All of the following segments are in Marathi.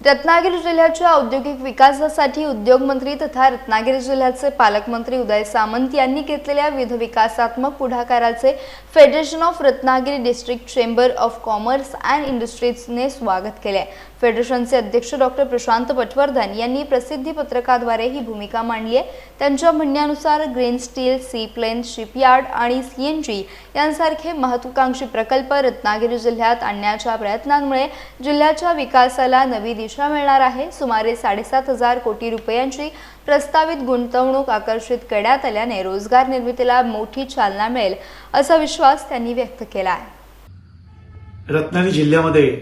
रत्नागिरी जिल्ह्याच्या औद्योगिक विकासासाठी उद्योगमंत्री तथा रत्नागिरी जिल्ह्याचे पालकमंत्री उदय सामंत यांनी घेतलेल्या विविध विकासात्मक पुढाकाराचे federation of Ratnagiri district chamber of commerce and इंडस्ट्रीजने स्वागत केले। फेडरेशनचे अध्यक्ष डॉक्टर प्रशांत पटवर्धन यांनी प्रसिद्धी पत्रकाद्वारे ही भूमिका मांडली आहे। त्यांच्या म्हणण्यानुसार green steel, seaplane, shipyard आणि सीएनजी यांसारखे महत्त्वाकांक्षी प्रकल्प रत्नागिरी जिल्ह्यात आणण्याच्या प्रयत्नांमुळे जिल्ह्याच्या विकासाला नवी दिशा मिळणार आहे। सुमारे 7.5 कोटी रुपयांची प्रस्तावित गुंतवणूक आकर्षित करण्यात आल्याने रोजगार निर्मितीला मोठी चालना मिळेल असा विश्वास त्यांनी व्यक्त केला आहे। रत्नागिरी जिल्ह्यामध्ये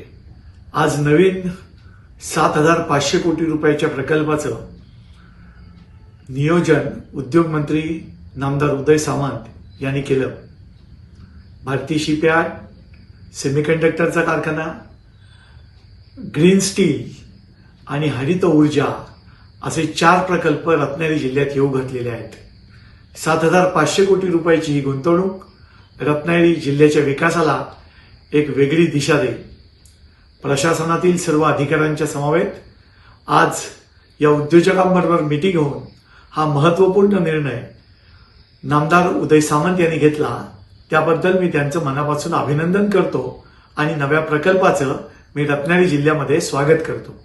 आज नवीन 7,500 कोटी रुपयाच्या प्रकल्पाचं नियोजन उद्योग मंत्री नामदार उदय सामंत यांनी केलं। भारतीय शिपयार्ड, सेमीकंडक्टरचा कारखाना, ग्रीन स्टील आणि हरित ऊर्जा असे 4 प्रकल्प रत्नागिरी जिल्ह्यात येऊ घातलेले आहेत। 7,500 कोटी रुपयाची ही गुंतवणूक रत्नागिरी जिल्ह्याच्या विकासाला एक वेगळी दिशा देईल। प्रशासनातील सर्व अधिकाऱ्यांच्या समवेत आज या उद्योजकांबरोबर मीटिंग होऊन हा महत्त्वपूर्ण निर्णय नामदार उदय सामंत यांनी घेतला। त्याबद्दल मी त्यांचं मनापासून अभिनंदन करतो आणि नव्या प्रकल्पाचं मी रत्नागिरी जिल्ह्यामध्ये स्वागत करतो।